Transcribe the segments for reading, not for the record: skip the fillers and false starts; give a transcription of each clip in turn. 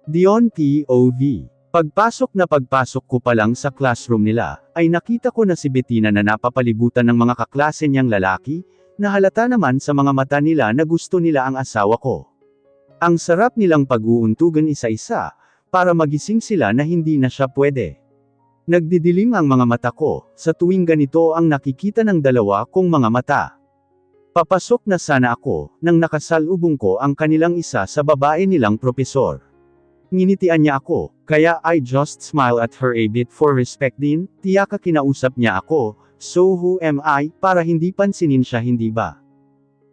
Dion POV. Pagpasok ko pa lang sa classroom nila, ay nakita ko na si Bettina na napapalibutan ng mga kaklase niyang lalaki, na halata naman sa mga mata nila na gusto nila ang asawa ko. Ang sarap nilang pag-uuntugan isa-isa, para magising sila na hindi na siya pwede. Nagdidilim ang mga mata ko, sa tuwing ganito ang nakikita ng dalawa kong mga mata. Papasok na sana ako, nang nakasalubong ko ang kanilang isa sa babae nilang propesor. Nginitian niya ako, kaya I just smile at her a bit for respect din, tiyaka kinausap niya ako, so who am I, para hindi pansinin siya hindi ba?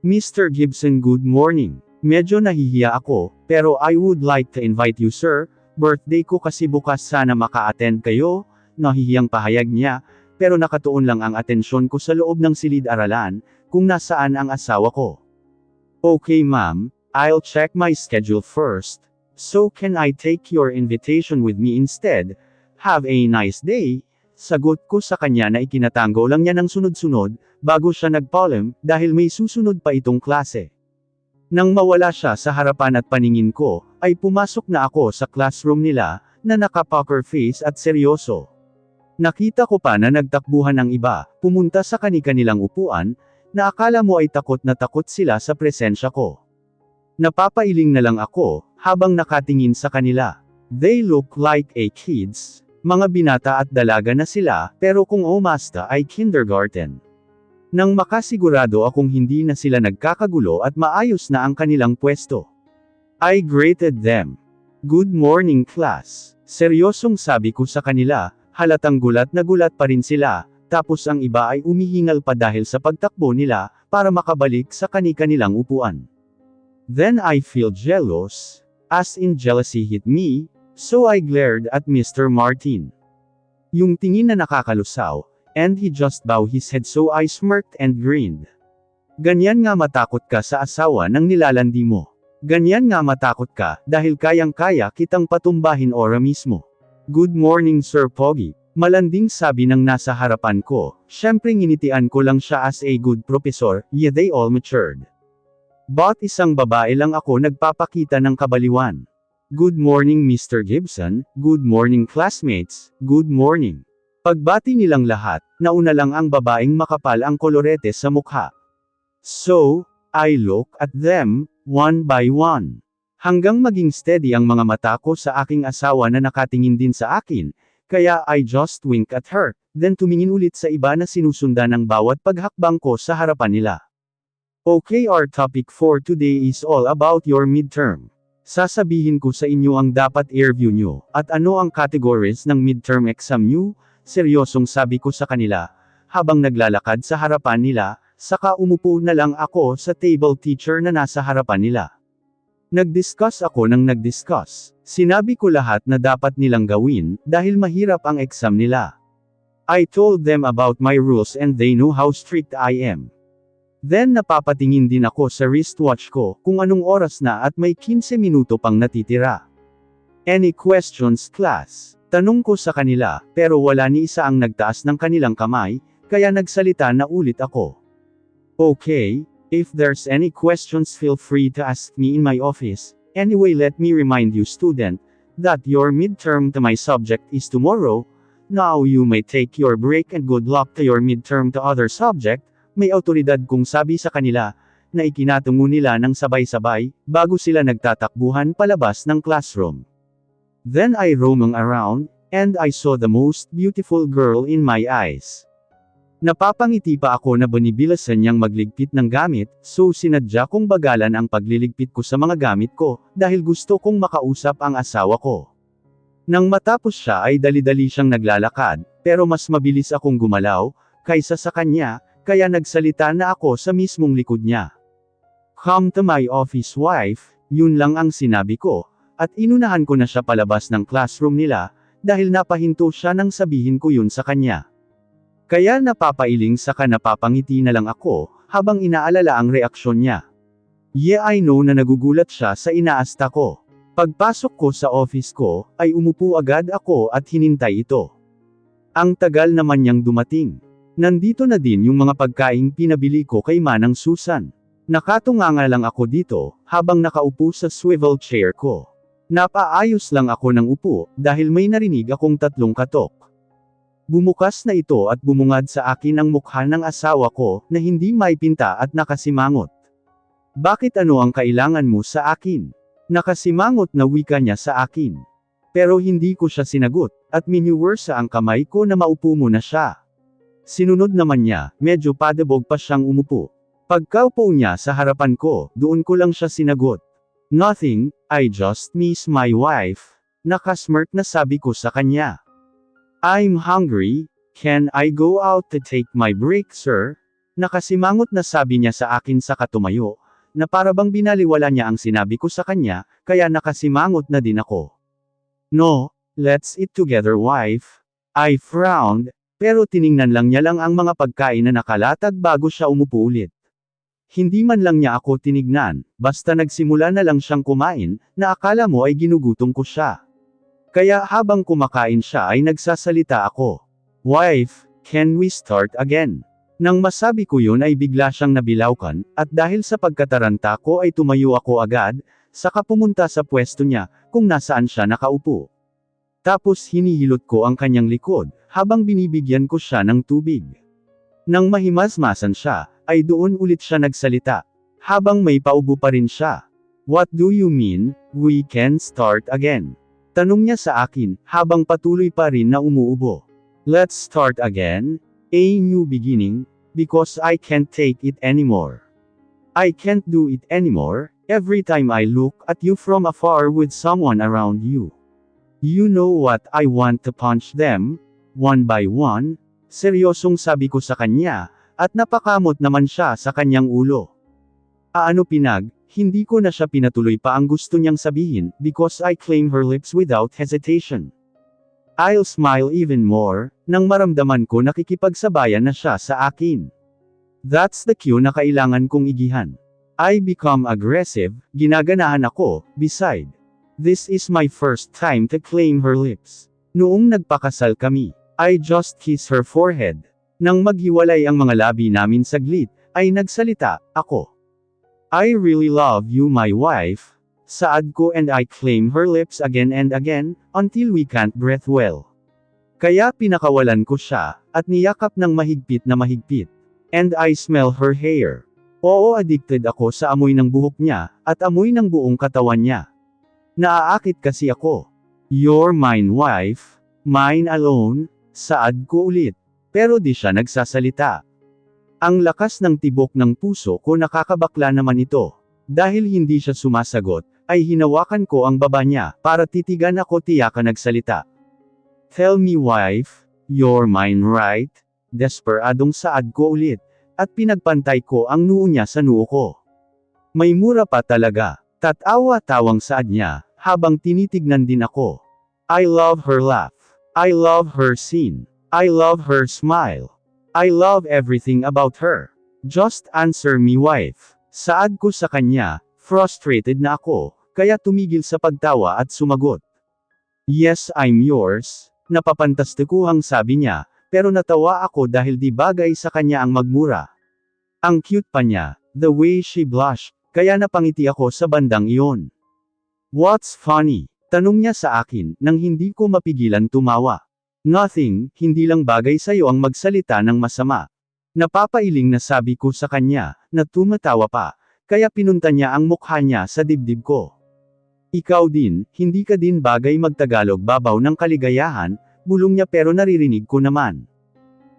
Mr. Gibson, good morning. Medyo nahihiya ako, pero I would like to invite you sir, birthday ko kasi bukas sana maka-attend kayo, nahihiyang pahayag niya, pero nakatuon lang ang atensyon ko sa loob ng silid-aralan, kung nasaan ang asawa ko. Okay ma'am, I'll check my schedule first, so can I take your invitation with me instead? Have a nice day. Sagot ko sa kanya na ikinatango lang niya ng sunod-sunod, bago siya nagpaalam, dahil may susunod pa itong klase. Nang mawala siya sa harapan at paningin ko, ay pumasok na ako sa classroom nila, na naka-poker face at seryoso. Nakita ko pa na nagtakbuhan ang iba, pumunta sa kani-kanilang upuan, na akala mo ay takot na takot sila sa presensya ko. Napapailing na lang ako, habang nakatingin sa kanila. They look like a kids, mga binata at dalaga na sila, pero kung umasta ay kindergarten. Nang makasigurado akong hindi na sila nagkakagulo at maayos na ang kanilang pwesto, I greeted them. Good morning class. Seryosong sabi ko sa kanila, halatang gulat na gulat pa rin sila, tapos ang iba ay umihingal pa dahil sa pagtakbo nila, para makabalik sa kani-kanilang upuan. Then I feel jealous, as in jealousy hit me, so I glared at Mr. Martin. Yung tingin na nakakalusaw, and he just bowed his head so I smirked and grinned. Ganyan nga matakot ka sa asawa ng nilalandi mo. Ganyan nga matakot ka, dahil kayang-kaya kitang patumbahin ora mismo. Good morning Sir Pogi, malanding sabi ng nasa harapan ko, syempre nginitian ko lang siya as a good professor, yeah they all matured. But isang babae lang ako nagpapakita ng kabaliwan. Good morning Mr. Gibson, good morning classmates, good morning. Pagbati nilang lahat, nauna lang ang babaeng makapal ang kolorete sa mukha. So, I look at them, one by one. Hanggang maging steady ang mga mata ko sa aking asawa na nakatingin din sa akin, kaya I just wink at her, then tumingin ulit sa iba na sinusundan ng bawat paghakbang ko sa harapan nila. Okay, our topic for today is all about your midterm. Sasabihin ko sa inyo ang dapat i-review nyo, at ano ang categories ng midterm exam nyo, seryosong sabi ko sa kanila, habang naglalakad sa harapan nila, saka umupo na lang ako sa table teacher na nasa harapan nila. Nag-discuss ako ng nag-discuss. Sinabi ko lahat na dapat nilang gawin, dahil mahirap ang exam nila. I told them about my rules and they know how strict I am. Then napapatingin din ako sa wristwatch ko, kung anong oras na at may 15 minuto pang natitira. Any questions class? Tanong ko sa kanila, pero wala ni isa ang nagtaas ng kanilang kamay, kaya nagsalita na ulit ako. Okay. If there's any questions feel free to ask me in my office. Anyway let me remind you student, that your midterm to my subject is tomorrow. Now you may take your break and good luck to your midterm to other subject. May awtoridad kong sabi sa kanila, na ikinatungo nila ng sabay-sabay, bago sila nagtatakbuhan palabas ng classroom. Then I roaming around, and I saw the most beautiful girl in my eyes. Napapangiti pa ako na binibilasan niyang magligpit ng gamit, so sinadya kong bagalan ang pagliligpit ko sa mga gamit ko, dahil gusto kong makausap ang asawa ko. Nang matapos siya ay dali-dali siyang naglalakad, pero mas mabilis akong gumalaw, kaysa sa kanya, kaya nagsalita na ako sa mismong likod niya. Come to my office wife, yun lang ang sinabi ko, at inunahan ko na siya palabas ng classroom nila, dahil napahinto siya nang sabihin ko yun sa kanya. Kaya napapailing saka napapangiti na lang ako, habang inaalala ang reaksyon niya. Yeah I know na nagugulat siya sa inaasta ko. Pagpasok ko sa office ko, ay umupo agad ako at hinintay ito. Ang tagal naman niyang dumating. Nandito na din yung mga pagkaing pinabili ko kay Manang Susan. Nakatunganga lang ako dito, habang nakaupo sa swivel chair ko. Napaayos lang ako ng upo, dahil may narinig akong tatlong katok. Bumukas na ito at bumungad sa akin ang mukha ng asawa ko, na hindi maipinta at nakasimangot. Bakit ano ang kailangan mo sa akin? Nakasimangot na wika niya sa akin. Pero hindi ko siya sinagot, at miniwersa ang kamay ko na maupo muna siya. Sinunod naman niya, medyo padabog pa siyang umupo. Pagkaupo niya sa harapan ko, doon ko lang siya sinagot. Nothing, I just miss my wife. Nakasmirk na sabi ko sa kanya. I'm hungry, can I go out to take my break, sir? Nakasimangot na sabi niya sa akin sa katumayo, na parabang binaliwala niya ang sinabi ko sa kanya, kaya nakasimangot na din ako. No, let's eat together, wife. I frowned, pero tiningnan lang niya lang ang mga pagkain na nakalatag bago siya umupo ulit. Hindi man lang niya ako tinignan, basta nagsimula na lang siyang kumain, na akala mo ay ginugutom ko siya. Kaya habang kumakain siya ay nagsasalita ako. Wife, can we start again? Nang masabi ko yun ay bigla siyang nabilawkan, at dahil sa pagkataranta ko ay tumayo ako agad, saka pumunta sa pwesto niya, kung nasaan siya nakaupo. Tapos hinihilot ko ang kanyang likod, habang binibigyan ko siya ng tubig. Nang mahimasmasan siya, ay doon ulit siya nagsalita. Habang may paubo pa rin siya. What do you mean, we can start again? Tanong niya sa akin, habang patuloy pa rin na umuubo. Let's start again, a new beginning, because I can't take it anymore. I can't do it anymore, every time I look at you from afar with someone around you. You know what, I want to punch them, one by one. Seryosong sabi ko sa kanya, at napakamot naman siya sa kanyang ulo. Hindi ko na siya pinatuloy pa ang gusto niyang sabihin, because I claim her lips without hesitation. I'll smile even more, nang maramdaman ko nakikipagsabayan na siya sa akin. That's the cue na kailangan kong igihan. I become aggressive, ginaganahan ako, beside. This is my first time to claim her lips. Noong nagpakasal kami, I just kiss her forehead. Nang maghiwalay ang mga labi namin saglit, ay nagsalita ako. I really love you, my wife. Saad ko, and I claim her lips again and again, until we can't breathe well. Kaya pinakawalan ko siya, at niyakap ng mahigpit na mahigpit. And I smell her hair. Oo, addicted ako sa amoy ng buhok niya, at amoy ng buong katawan niya. Naaakit kasi ako. You're mine, wife. Mine alone. Saad ko ulit. Pero di siya nagsasalita. Ang lakas ng tibok ng puso ko, nakakabakla naman ito. Dahil hindi siya sumasagot, ay hinawakan ko ang baba niya, para titigan ako tiyakan nagsalita. Tell me, wife, you're mine, right? Desperadong saad ko ulit, at pinagpantay ko ang noo niya sa noo ko. May mura pa talaga. Tatawa-tawang saad niya, habang tinitignan din ako. I love her laugh. I love her scene. I love her smile. I love everything about her. Just answer me, wife. Saad ko sa kanya, frustrated na ako, kaya tumigil sa pagtawa at sumagot. Yes, I'm yours. Napapantastikuhang sabi niya, pero natawa ako dahil di bagay sa kanya ang magmura. Ang cute pa niya, the way she blushed, kaya napangiti ako sa bandang iyon. What's funny? Tanong niya sa akin, nang hindi ko mapigilan tumawa. Nothing, hindi lang bagay sa'yo ang magsalita ng masama. Napapailing na sabi ko sa kanya, na tumatawa pa, kaya pinunta niya ang mukha niya sa dibdib ko. Ikaw din, hindi ka din bagay magtagalog babaw ng kaligayahan, bulong niya pero naririnig ko naman.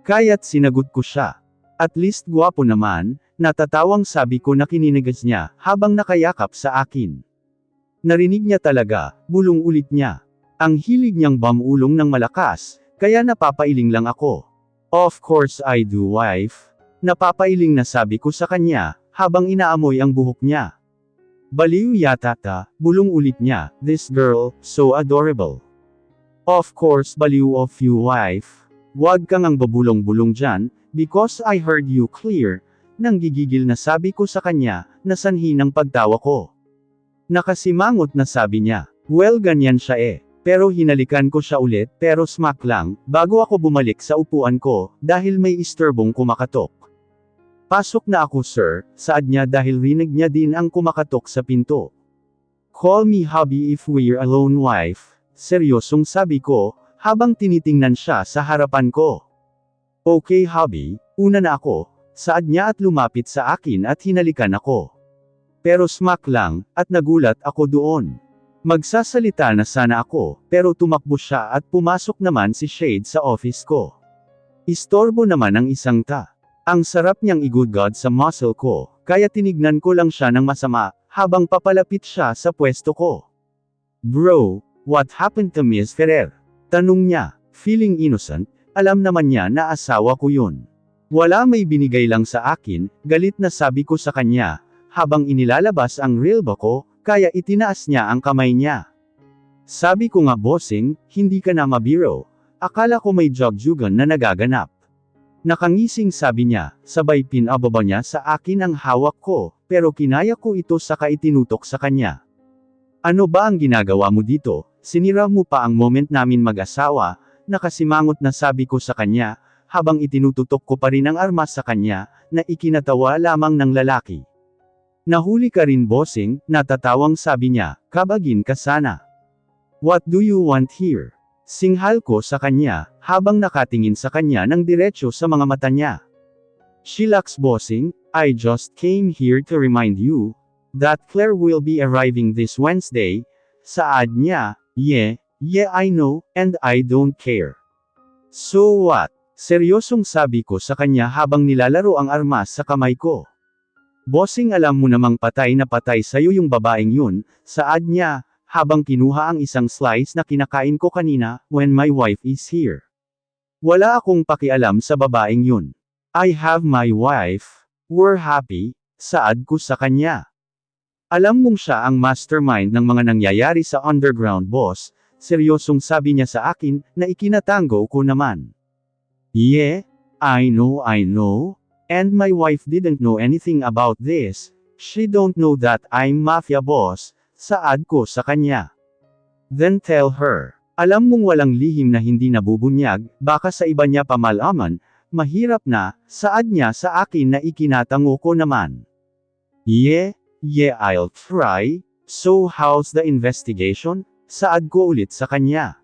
Kaya't sinagot ko siya. At least gwapo naman, natatawang sabi ko na kininigas niya, habang nakayakap sa akin. Narinig niya talaga, bulong ulit niya. Ang hilig niyang bamulong ng malakas, kaya napapailing lang ako. Of course I do, wife. Napapailing na sabi ko sa kanya, habang inaamoy ang buhok niya. Baliw yata ta, bulong ulit niya, this girl, so adorable. Of course baliw of you, wife. Huwag kang ang babulong-bulong dyan, because I heard you clear. Nang gigigil na sabi ko sa kanya, na sanhi ng pagtawa ko. Nakasimangot na sabi niya, well ganyan siya eh. Pero hinalikan ko siya ulit, pero smack lang, bago ako bumalik sa upuan ko, dahil may isturbong kumakatok. Pasok na ako, sir, saad niya dahil rinig niya din ang kumakatok sa pinto. Call me hubby if we're alone wife, seryosong sabi ko, habang tinitingnan siya sa harapan ko. Okay hubby, una na ako, saad niya at lumapit sa akin at hinalikan ako. Pero smack lang, at nagulat ako doon. Magsasalita na sana ako, pero tumakbo siya at pumasok naman si Shade sa office ko. Istorbo naman ang isang ta. Ang sarap niyang igudgod sa muscle ko, kaya tinignan ko lang siya ng masama, habang papalapit siya sa pwesto ko. Bro, what happened to Miss Ferrer? Tanong niya, feeling innocent, alam naman niya na asawa ko yun. Wala, may binigay lang sa akin, galit na sabi ko sa kanya, habang inilalabas ang rilba ko, kaya itinaas niya ang kamay niya. Sabi ko nga bossing, hindi ka na mabiro, akala ko may jogjugan na nagaganap. Nakangising sabi niya, sabay pinababa niya sa akin ang hawak ko, pero kinaya ko ito saka itinutok sa kanya. Ano ba ang ginagawa mo dito? Sinira mo pa ang moment namin mag-asawa, nakasimangot na sabi ko sa kanya, habang itinututok ko pa rin ang armas sa kanya, na ikinatawa lamang ng lalaki. Nahuli ka rin bossing, natatawang sabi niya, kabagin ka sana. What do you want here? Singhal ko sa kanya, habang nakatingin sa kanya ng diretso sa mga mata niya. Chillax bossing, I just came here to remind you, that Claire will be arriving this Wednesday, saad niya, yeah I know, and I don't care. So what? Seryosong sabi ko sa kanya habang nilalaro ang armas sa kamay ko. Bossing, alam mo namang patay na patay sa'yo yung babaeng yun, saad niya, habang kinuha ang isang slice na kinakain ko kanina, when my wife is here. Wala akong pakialam sa babaeng yun. I have my wife, we're happy, saad ko sa kanya. Alam mong siya ang mastermind ng mga nangyayari sa underground boss, seryosong sabi niya sa akin, na ikinatango ko naman. Yeah, I know, and my wife didn't know anything about this, she don't know that I'm mafia boss, saad ko sa kanya. Then tell her, alam mong walang lihim na hindi nabubunyag, baka sa iba niya pa malaman, mahirap na, saad niya sa akin na ikinatango ko naman. Yeah, I'll try, so how's the investigation? Saad ko ulit sa kanya.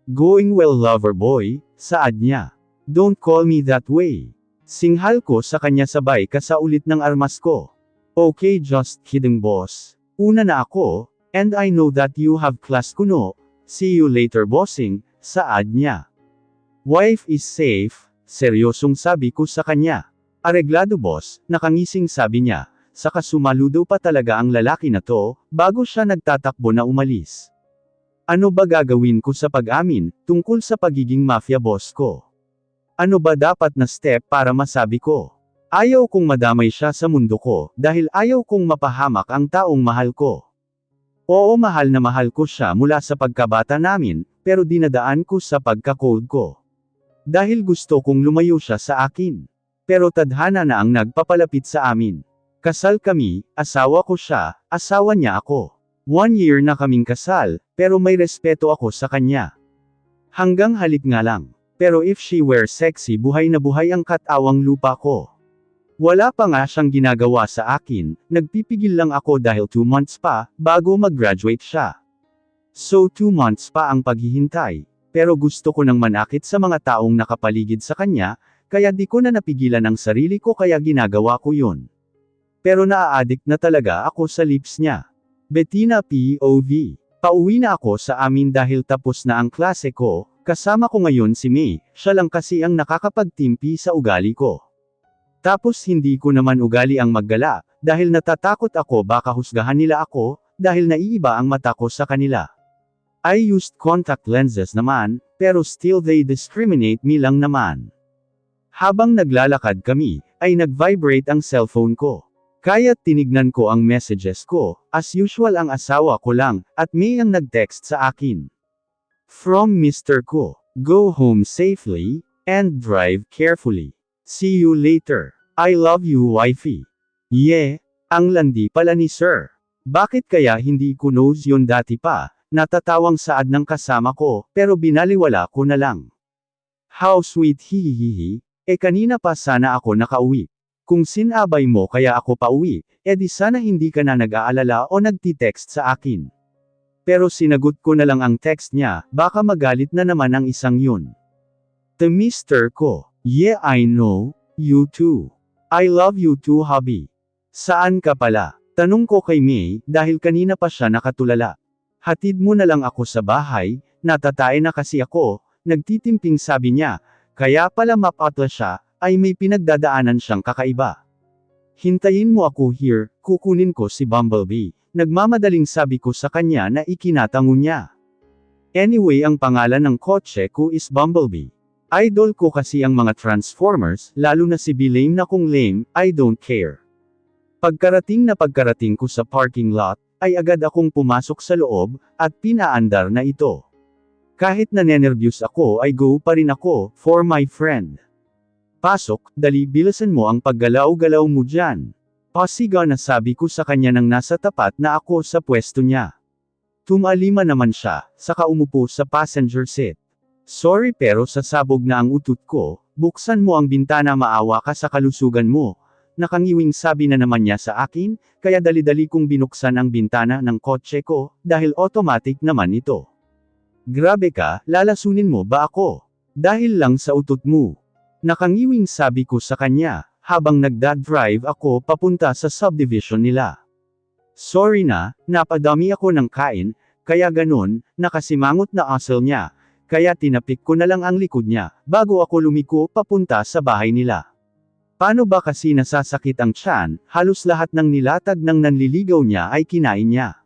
Going well lover boy, saad niya. Don't call me that way. Singhal ko sa kanya sabay kasaulit ng armas ko. Okay, just kidding boss. Una na ako, and I know that you have class kuno, see you later bossing, saad niya. Wife is safe, seryosong sabi ko sa kanya. Areglado boss, nakangising sabi niya, saka sumaludo pa talaga ang lalaki na to, bago siya nagtatakbo na umalis. Ano ba gagawin ko sa pag-amin, tungkol sa pagiging mafia boss ko? Ano ba dapat na step para masabi ko? Ayaw kong madamay siya sa mundo ko, dahil ayaw kong mapahamak ang taong mahal ko. Oo, mahal na mahal ko siya mula sa pagkabata namin, pero dinadaan ko sa pagka-cold ko. Dahil gusto kong lumayo siya sa akin. Pero tadhana na ang nagpapalapit sa amin. Kasal kami, asawa ko siya, asawa niya ako. 1 year na kaming kasal, pero may respeto ako sa kanya. Hanggang halik nga lang. Pero if she were sexy, buhay na buhay ang katawang lupa ko. Wala pa nga siyang ginagawa sa akin, nagpipigil lang ako dahil 2 months pa, bago mag-graduate siya. So 2 months pa ang paghihintay, pero gusto ko nang manakit sa mga taong nakapaligid sa kanya, kaya di ko na napigilan ang sarili ko kaya ginagawa ko yun. Pero naa-addict na talaga ako sa lips niya. Bettina POV. Pauwi na ako sa amin dahil tapos na ang klase ko. Kasama ko ngayon si May, siya lang kasi ang nakakapagtimpi sa ugali ko. Tapos hindi ko naman ugali ang maggala, dahil natatakot ako baka husgahan nila ako, dahil naiiba ang mata ko sa kanila. I used contact lenses naman, pero still they discriminate me lang naman. Habang naglalakad kami, ay nag-vibrate ang cellphone ko. Kaya't tinignan ko ang messages ko, as usual ang asawa ko lang, at May ang nag-text sa akin. From Mr. Ko, go home safely, and drive carefully. See you later. I love you wifey. Yeah, ang landi pala ni sir. Bakit kaya hindi ko knows yun dati pa, natatawang saad ng kasama ko, pero binaliwala ko na lang. How sweet hihihihi, kanina pa sana ako nakauwi. Kung sinabay mo kaya ako pauwi, edi sana hindi ka na nag-aalala o nagti-text sa akin. Pero sinagot ko na lang ang text niya, baka magalit na naman ang isang yun. The mister ko, yeah I know, you too. I love you too hubby. Saan ka pala? Tanong ko kay May, dahil kanina pa siya nakatulala. Hatid mo na lang ako sa bahay, natatay na kasi ako, nagtitimping sabi niya, kaya pala mapatla siya, ay may pinagdadaanan siyang kakaiba. Hintayin mo ako here, kukunin ko si Bumblebee. Nagmamadaling sabi ko sa kanya na ikinatango niya. Anyway ang pangalan ng kotse ko is Bumblebee. Idol ko kasi ang mga Transformers, lalo na si Bilame na kung lame, I don't care. Pagkarating ko sa parking lot, ay agad akong pumasok sa loob, at pinaandar na ito. Kahit nanenervyos ako ay go pa rin ako, for my friend. Pasok, dali bilisan mo ang paggalaw-galaw mo dyan. Pasigaw na sabi ko sa kanya nang nasa tapat na ako sa pwesto niya. Tumalima naman siya, saka umupo sa passenger seat. Sorry pero sasabog na ang utot ko, buksan mo ang bintana maawa ka sa kalusugan mo. Nakangiwing sabi na naman niya sa akin, kaya dali-dali kong binuksan ang bintana ng kotse ko, dahil automatic naman ito. Grabe ka, lalasunin mo ba ako? Dahil lang sa utot mo. Nakangiwing sabi ko sa kanya, habang nagdadrive ako papunta sa subdivision nila. Sorry na, napadami ako ng kain, kaya ganun, nakasimangot na asal niya, kaya tinapik ko na lang ang likod niya, bago ako lumiko papunta sa bahay nila. Paano ba kasi nasasakit ang tiyan, halos lahat ng nilatag ng nanliligaw niya ay kinain niya.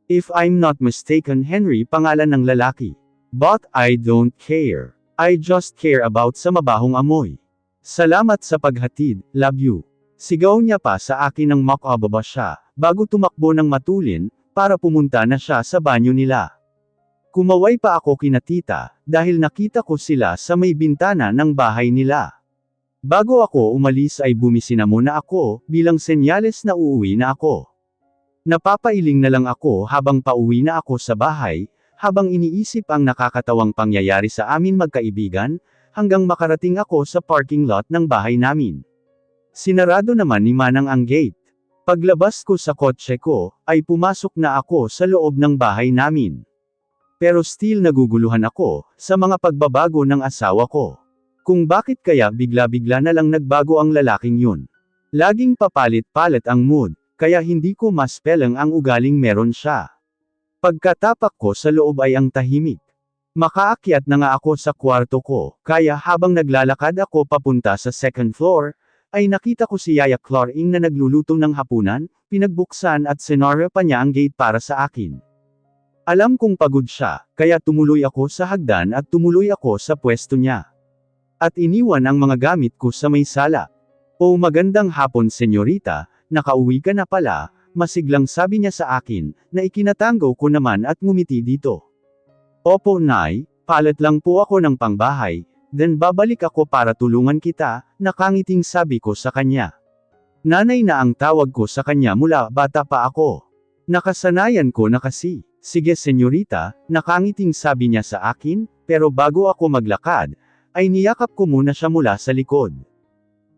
If I'm not mistaken Henry pangalan ng lalaki. But I don't care. I just care about sa mabahong amoy. Salamat sa paghatid, love you. Sigaw niya pa sa akin nang makababa siya, bago tumakbo ng matulin, para pumunta na siya sa banyo nila. Kumaway pa ako kina tita, dahil nakita ko sila sa may bintana ng bahay nila. Bago ako umalis ay bumisina muna ako, bilang senyales na uuwi na ako. Napapailing na lang ako habang pauwi na ako sa bahay, habang iniisip ang nakakatawang pangyayari sa amin magkaibigan, hanggang makarating ako sa parking lot ng bahay namin. Sinarado naman ni Manang ang gate. Paglabas ko sa kotse ko, ay pumasok na ako sa loob ng bahay namin. Pero still naguguluhan ako, sa mga pagbabago ng asawa ko. Kung bakit kaya bigla-bigla na lang nagbago ang lalaking yun. Laging papalit-palit ang mood, kaya hindi ko maspelang ang ugaling meron siya. Pagkatapak ko sa loob ay ang tahimik. Makaakyat na nga ako sa kwarto ko, kaya habang naglalakad ako papunta sa second floor, ay nakita ko si Yaya Cloring na nagluluto ng hapunan, pinagbuksan at sinara pa niya ang gate para sa akin. Alam kong pagod siya, kaya tumuloy ako sa hagdan at tumuloy ako sa pwesto niya. At iniwan ang mga gamit ko sa may sala. O magandang hapon senyorita, nakauwi ka na pala, masiglang sabi niya sa akin, na ikinatango ko naman at ngumiti dito. Opo nay, palit lang po ako ng pangbahay, then babalik ako para tulungan kita, nakangiting sabi ko sa kanya. Nanay na ang tawag ko sa kanya mula bata pa ako. Nakasanayan ko na kasi. Sige senyorita, nakangiting sabi niya sa akin, pero bago ako maglakad, ay niyakap ko muna siya mula sa likod.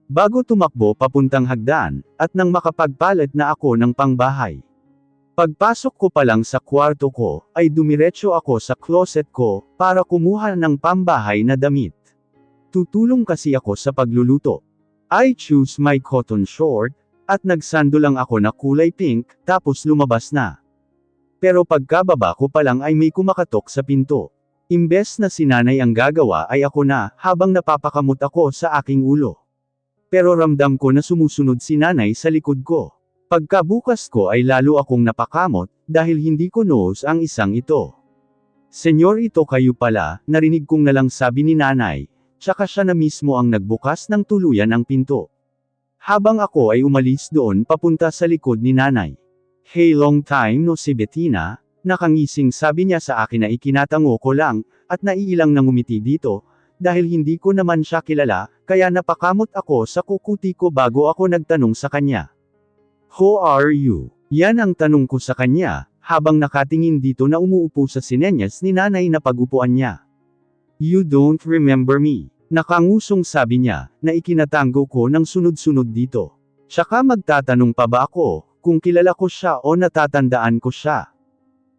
Bago tumakbo papuntang hagdan, at nang makapagpalit na ako ng pangbahay. Pagpasok ko pa lang sa kwarto ko, ay dumiretso ako sa closet ko, para kumuha ng pambahay na damit. Tutulong kasi ako sa pagluluto. I choose my cotton short, at nagsando lang ako na kulay pink, tapos lumabas na. Pero pagkababa ko pa lang ay may kumakatok sa pinto. Imbes na si nanay ang gagawa ay ako na, habang napapakamot ako sa aking ulo. Pero ramdam ko na sumusunod si nanay sa likod ko. Pagkabukas ko ay lalo akong napakamot, dahil hindi ko knows ang isang ito. Senyor ito kayo pala, narinig kong nalang sabi ni nanay, tsaka siya na mismo ang nagbukas ng tuluyan ang pinto. Habang ako ay umalis doon papunta sa likod ni nanay. Hey long time no si Bettina, nakangising sabi niya sa akin na ikinatango ko lang, at naiilang nang ngumiti dito, dahil hindi ko naman siya kilala, kaya napakamot ako sa kukuti ko bago ako nagtanong sa kanya. Who are you? Yan ang tanong ko sa kanya, habang nakatingin dito na umuupo sa sinenyas ni nanay na pagupuan niya. You don't remember me. Nakangusong sabi niya, na ikinatango ko ng sunod-sunod dito. Tsaka magtatanong pa ba ako, kung kilala ko siya o natatandaan ko siya?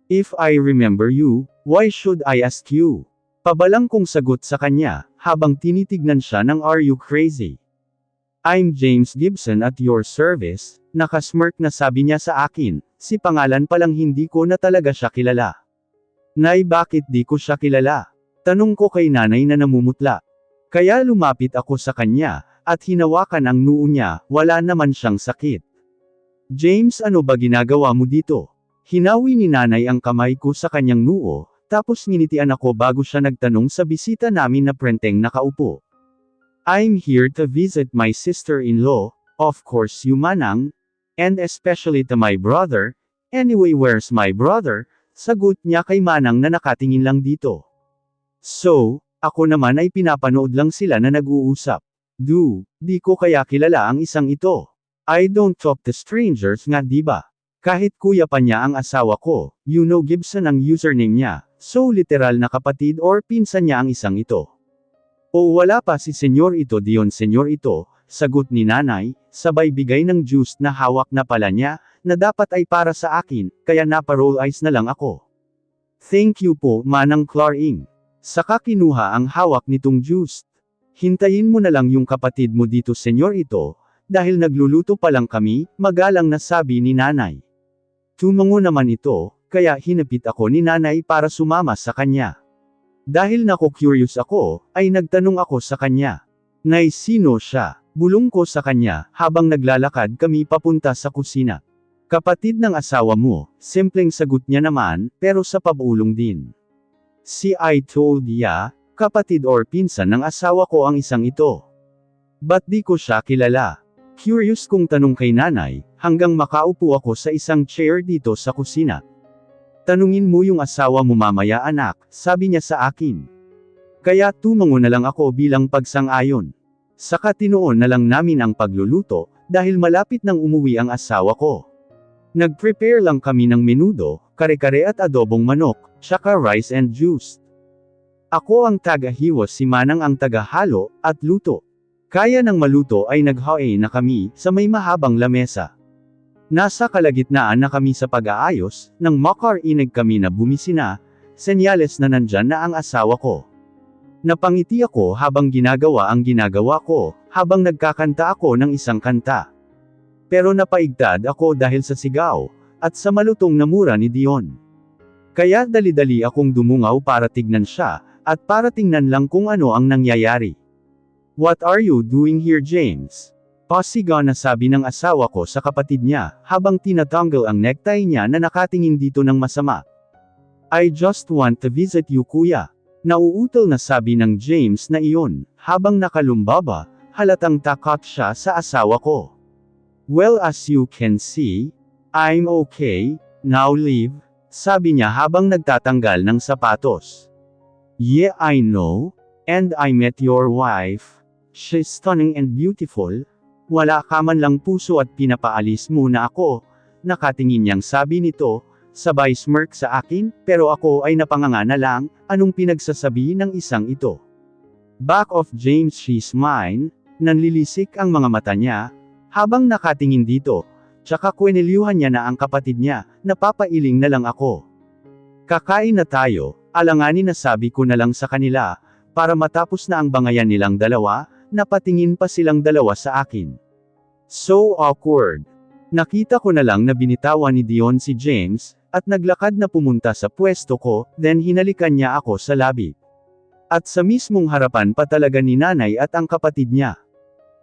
If I remember you, why should I ask you? Pabalang kong sagot sa kanya, habang tinitignan siya ng Are you crazy? I'm James Gibson at your service, nakasmirk na sabi niya sa akin, si pangalan palang hindi ko na talaga siya kilala. Nay, bakit di ko siya kilala? Tanong ko kay nanay na namumutla. Kaya lumapit ako sa kanya, at hinawakan ang noo niya, wala naman siyang sakit. James, ano ba ginagawa mo dito? Hinawi ni nanay ang kamay ko sa kanyang noo, tapos nginitian ako bago siya nagtanong sa bisita namin na prenteng nakaupo. I'm here to visit my sister-in-law, of course you manang, and especially to my brother. Anyway, where's my brother? Sagot niya kay manang na nakatingin lang dito. So, ako naman ay pinapanood lang sila na nag-uusap. Di ko kaya kilala ang isang ito. I don't talk to strangers nga, diba? Kahit kuya pa niya ang asawa ko, you know Gibson ang username niya, so literal na kapatid or pinsan niya ang isang ito. O wala pa si senyor ito diyon senyor ito, sagot ni nanay, sabay bigay ng juice na hawak na pala niya, na dapat ay para sa akin, kaya napa-roll eyes na lang ako. Thank you po, Manang Claring. Saka kinuha ang hawak nitong juice. Hintayin mo na lang yung kapatid mo dito senyor ito, dahil nagluluto pa lang kami, magalang na sabi ni nanay. Tumango naman ito, kaya hinapit ako ni nanay para sumama sa kanya. Dahil curious ako, ay nagtanong ako sa kanya. Nay, sino siya? Bulong ko sa kanya, habang naglalakad kami papunta sa kusina. Kapatid ng asawa mo, simpleng sagot niya naman, pero sa pabulong din. Si I told ya, kapatid or pinsan ng asawa ko ang isang ito. Ba't di ko siya kilala? Curious kong tanong kay nanay, hanggang makaupo ako sa isang chair dito sa kusina. Tanungin mo yung asawa mo mamaya anak, sabi niya sa akin. Kaya tumango na lang ako bilang pagsang-ayon. Saka tinuon na lang namin ang pagluluto, dahil malapit nang umuwi ang asawa ko. Nag-prepare lang kami ng menudo, kare-kare at adobong manok, tsaka rice and juice. Ako ang taga-hiwas, si Manang ang taga-halo, at luto. Kaya nang maluto ay nag-hae na kami, sa may mahabang lamesa. Nasa kalagitnaan na kami sa pag-aayos, nang makarinig kami na bumisina, senyales na nandyan na ang asawa ko. Napangiti ako habang ginagawa ang ginagawa ko, habang nagkakanta ako ng isang kanta. Pero napaigtad ako dahil sa sigaw, at sa malutong na mura ni Dion. Kaya dali-dali akong dumungaw para tignan siya, at para tingnan lang kung ano ang nangyayari. What are you doing here, James? Pasigaw na sabi ng asawa ko sa kapatid niya, habang tinatanggal ang necktie niya na nakatingin dito ng masama. I just want to visit you, kuya. Nauutal na sabi ng James na iyon, habang nakalumbaba, halatang takot siya sa asawa ko. Well, as you can see, I'm okay, now leave, sabi niya habang nagtatanggal ng sapatos. Yeah, I know, and I met your wife. She's stunning and beautiful. Wala ka man lang puso at pinapaalis muna ako. Nakatingin niyang sabi nito, sabay smirk sa akin, pero ako ay napanganga na lang, anong pinagsasabi ng isang ito. Back of James, she's mine, nanlilisik ang mga mata niya, habang nakatingin dito, tsaka kwenelyuhan niya na ang kapatid niya, napapailing na lang ako. Kakain na tayo, alanganin na sabi ko na lang sa kanila, para matapos na ang bangayan nilang dalawa, napatingin pa silang dalawa sa akin. So awkward. Nakita ko na lang na binitawan ni Dion si James, at naglakad na pumunta sa pwesto ko, then hinalikan niya ako sa labi. At sa mismong harapan pa talaga ni nanay at ang kapatid niya.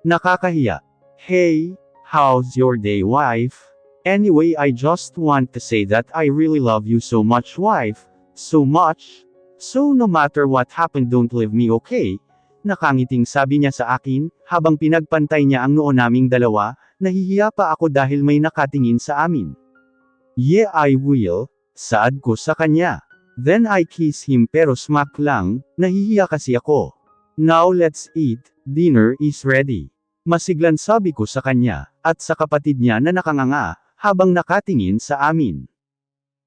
Nakakahiya. Hey, how's your day, wife? Anyway, I just want to say that I really love you so much, wife. So much. So no matter what happened, don't leave me, okay? Nakangiting sabi niya sa akin, habang pinagpantay niya ang noo naming dalawa, nahihiya pa ako dahil may nakatingin sa amin. Yeah, I will, saad ko sa kanya. Then I kiss him pero smack lang, nahihiya kasi ako. Now let's eat, dinner is ready. Masiglan sabi ko sa kanya, at sa kapatid niya na nakanganga, habang nakatingin sa amin.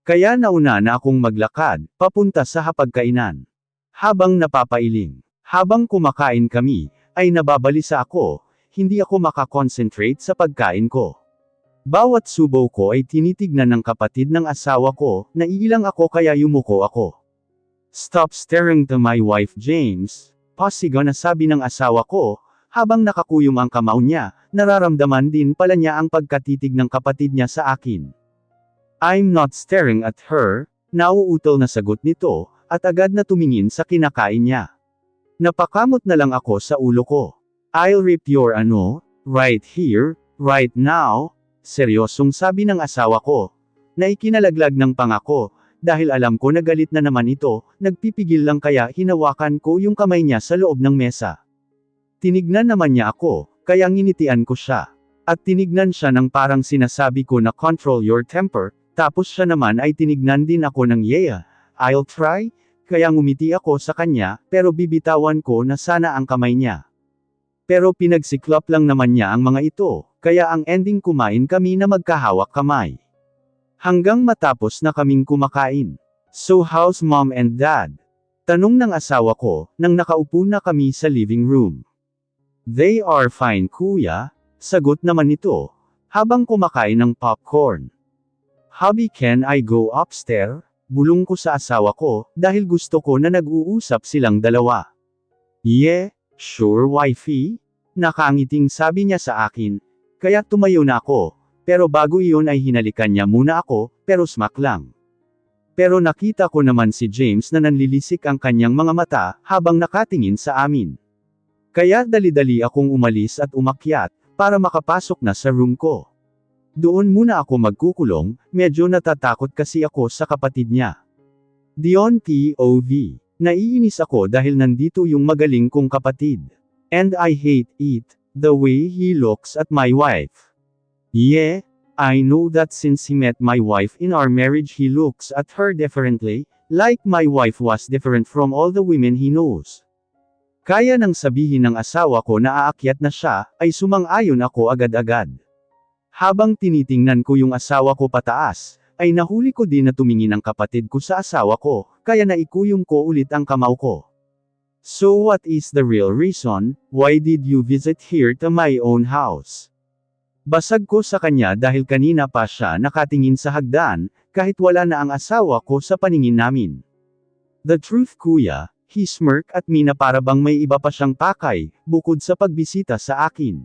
Kaya nauna na akong maglakad, papunta sa hapagkainan. Habang napapailing. Habang kumakain kami, ay nababalisa ako, hindi ako makakonsentrate sa pagkain ko. Bawat subo ko ay tinitignan ng kapatid ng asawa ko, naiilang ako kaya yumuko ako. Stop staring to my wife James, pasigaw na sabi ng asawa ko, habang nakakuyom ang kamao niya, nararamdaman din pala niya ang pagkatitig ng kapatid niya sa akin. I'm not staring at her, nauutol na sagot nito, at agad na tumingin sa kinakain niya. Napakamot na lang ako sa ulo ko. I'll rip your right here, right now, seryosong sabi ng asawa ko, na ikinalaglag ng pangako, dahil alam ko na galit na naman ito, nagpipigil lang kaya hinawakan ko yung kamay niya sa loob ng mesa. Tinignan naman niya ako, kaya nginitian ko siya. At tinignan siya ng parang sinasabi ko na control your temper, tapos siya naman ay tinignan din ako ng yeah, I'll try, kaya ngumiti ako sa kanya, pero bibitawan ko na sana ang kamay niya. Pero pinagsiklop lang naman niya ang mga ito, kaya ang ending kumain kami na magkahawak kamay. Hanggang matapos na kaming kumakain. So how's mom and dad? Tanong ng asawa ko, nang nakaupo na kami sa living room. They are fine kuya, sagot naman nito, habang kumakain ng popcorn. Hubby can I go upstairs? Bulong ko sa asawa ko, dahil gusto ko na nag-uusap silang dalawa. Yeah, sure wifey? Nakangiting sabi niya sa akin, kaya tumayo na ako, pero bago iyon ay hinalikan niya muna ako, pero smack lang. Pero nakita ko naman si James na nanlilisik ang kanyang mga mata, habang nakatingin sa amin. Kaya dali-dali akong umalis at umakyat, para makapasok na sa room ko. Doon muna ako magkukulong, medyo natatakot kasi ako sa kapatid niya. Dion POV. Naiinis ako dahil nandito yung magaling kong kapatid. And I hate it, the way he looks at my wife. Yeah, I know that since he met my wife in our marriage he looks at her differently, like my wife was different from all the women he knows. Kaya nang sabihin ng asawa ko na aakyat na siya, ay sumang-ayon ako agad-agad. Habang tinitingnan ko yung asawa ko pataas, ay nahuli ko din na tumingin ang kapatid ko sa asawa ko, kaya naikuyom ko ulit ang kamao ko. So what is the real reason, why did you visit here to my own house? Basag ko sa kanya dahil kanina pa siya nakatingin sa hagdan, kahit wala na ang asawa ko sa paningin namin. The truth kuya, he smirked at me na para bang may iba pa siyang pakay, bukod sa pagbisita sa akin.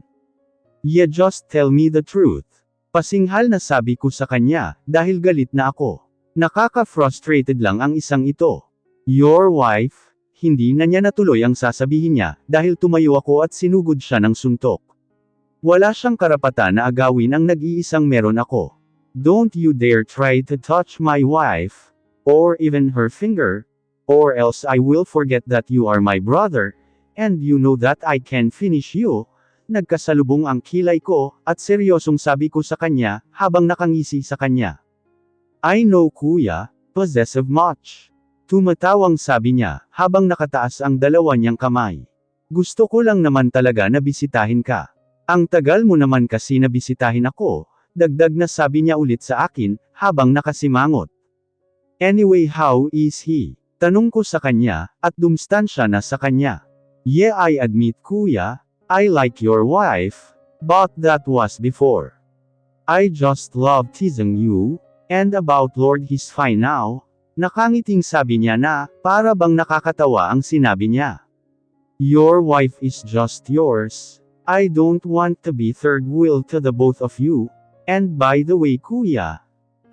Yeah, just tell me the truth. Pasinghal na sabi ko sa kanya, dahil galit na ako. Nakaka-frustrated lang ang isang ito. Your wife? Hindi na niya natuloy ang sasabihin niya, dahil tumayo ako at sinugod siya ng suntok. Wala siyang karapatan na agawin ang nag-iisang meron ako. Don't you dare try to touch my wife, or even her finger, or else I will forget that you are my brother, and you know that I can finish you. Nagkasalubong ang kilay ko, at seryosong sabi ko sa kanya, habang nakangisi sa kanya. I know kuya, possessive much. Tumatawang sabi niya, habang nakataas ang dalawa niyang kamay. Gusto ko lang naman talaga na bisitahin ka. Ang tagal mo naman kasi na bisitahin ako, dagdag na sabi niya ulit sa akin, habang nakasimangot. Anyway, how is he? Tanong ko sa kanya, at dumstansya na sa kanya. Yeah, I admit kuya, I like your wife, but that was before. I just love teasing you, and about Lord he's fine now. Nakangiting sabi niya na, para bang nakakatawa ang sinabi niya. Your wife is just yours. I don't want to be third wheel to the both of you. And by the way kuya,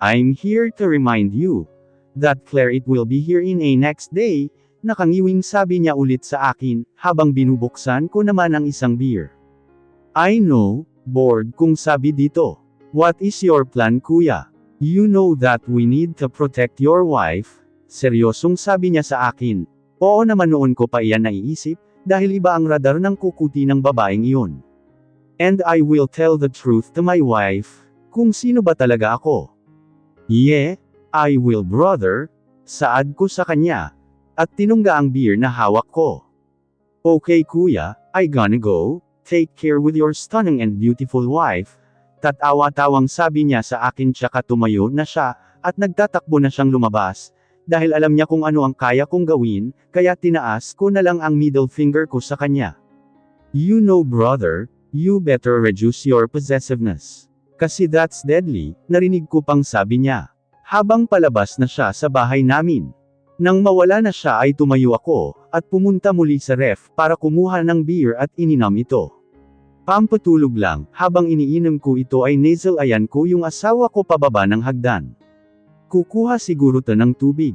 I'm here to remind you, that Claire it will be here in a next day. Nakangiwing sabi niya ulit sa akin, habang binubuksan ko naman ang isang beer. I know, bored kung sabi dito. What is your plan kuya? You know that we need to protect your wife. Seryosong sabi niya sa akin. Oo naman noon ko pa iyan naiisip, dahil iba ang radar ng kukuti ng babaeng iyon. And I will tell the truth to my wife, kung sino ba talaga ako. Yeah, I will brother, saad ko sa kanya. At tinungga ang beer na hawak ko. Okay kuya, I gonna go, take care with your stunning and beautiful wife. Tatawa-tawang sabi niya sa akin tsaka tumayo na siya, at nagtatakbo na siyang lumabas, dahil alam niya kung ano ang kaya kong gawin, kaya tinaas ko na lang ang middle finger ko sa kanya. You know brother, you better reduce your possessiveness. Kasi that's deadly, narinig ko pang sabi niya. Habang palabas na siya sa bahay namin. Nang mawala na siya ay tumayo ako, at pumunta muli sa ref para kumuha ng beer at ininom ito. Pampatulog lang, habang iniinom ko ito ay nasal-ayan ko yung asawa ko pababa ng hagdan. Kukuha siguro to ng tubig.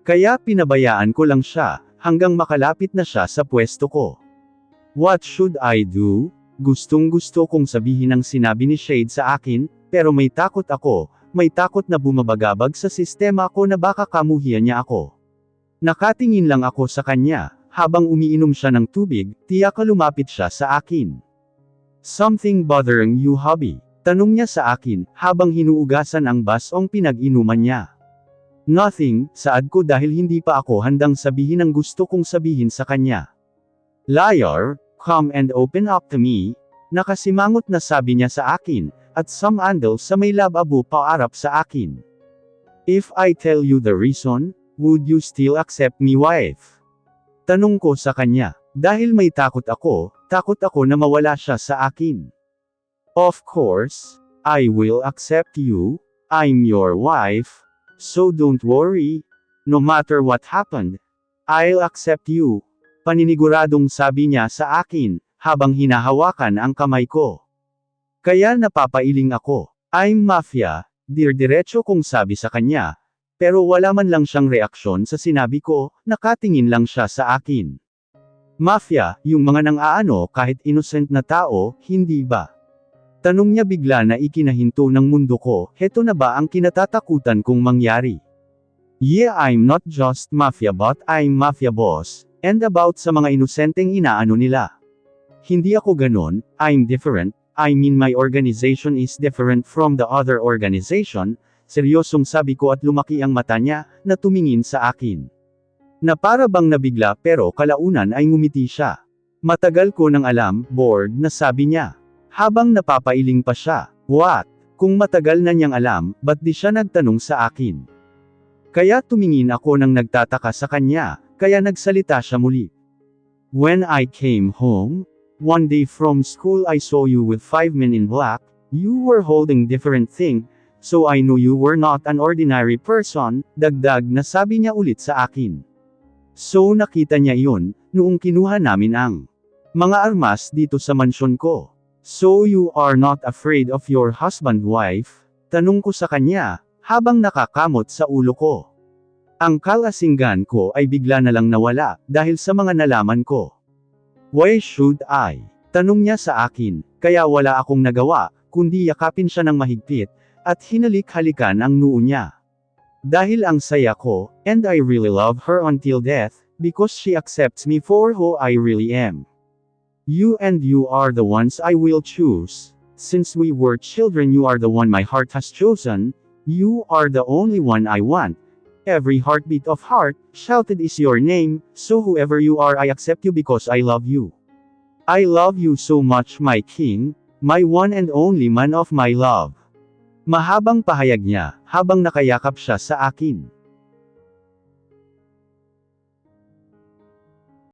Kaya pinabayaan ko lang siya, hanggang makalapit na siya sa pwesto ko. What should I do? Gustong-gusto kong sabihin ang sinabi ni Shade sa akin, pero may takot ako, may takot na bumabagabag sa sistema ko na baka kamuhian niya ako. Nakatingin lang ako sa kanya, habang umiinom siya ng tubig, tiyak lumapit siya sa akin. Something bothering you hubby? Tanong niya sa akin, habang hinuugasan ang basong pinag-inuman niya. Nothing, saad ko dahil hindi pa ako handang sabihin ang gusto kong sabihin sa kanya. Liar, come and open up to me, nakasimangot na sabi niya sa akin, at sumandal sa may lababo paarap sa akin. If I tell you the reason, would you still accept me wife? Tanong ko sa kanya, dahil may takot ako na mawala siya sa akin. Of course, I will accept you, I'm your wife, so don't worry, no matter what happened, I'll accept you, paniniguradong sabi niya sa akin, habang hinahawakan ang kamay ko. Kaya napapailing ako, I'm mafia, diretso kong sabi sa kanya, pero wala man lang siyang reaksyon sa sinabi ko, nakatingin lang siya sa akin. Mafia, yung mga nang-aano kahit innocent na tao, hindi ba? Tanong niya bigla na ikinahinto ng mundo ko, heto na ba ang kinatatakutan kong mangyari? Yeah, I'm not just mafia but I'm mafia boss, and about sa mga inosenteng inaano nila. Hindi ako ganon, I'm different, I mean my organization is different from the other organization, seryosong sabi ko at lumaki ang mata niya, na tumingin sa akin. Na para bang nabigla pero kalaunan ay ngumiti siya. Matagal ko nang alam, bored na sabi niya. Habang napapailing pa siya, what? Kung matagal na niyang alam, ba't di siya nagtanong sa akin? Kaya tumingin ako nang nagtataka sa kanya, kaya nagsalita siya muli. When I came home, one day from school I saw you with 5 men in black, you were holding different thing, so I knew you were not an ordinary person, dagdag na sabi niya ulit sa akin. So nakita niya iyon, noong kinuha namin ang mga armas dito sa mansyon ko. So you are not afraid of your husband wife? Tanong ko sa kanya, habang nakakamot sa ulo ko. Ang kalasinggan ko ay bigla na lang nawala, dahil sa mga nalaman ko. Why should I? Tanong niya sa akin, kaya wala akong nagawa, kundi yakapin siya ng mahigpit, at hinalik-halikan ang noo niya. Dahil ang saya ko, and I really love her until death, because she accepts me for who I really am. You are the ones I will choose. Since we were children you are the one my heart has chosen, you are the only one I want. Every heartbeat of heart, shouted is your name, so whoever you are I accept you because I love you. I love you so much my king, my one and only man of my love. Mahabang pahayag niya, habang nakayakap siya sa akin.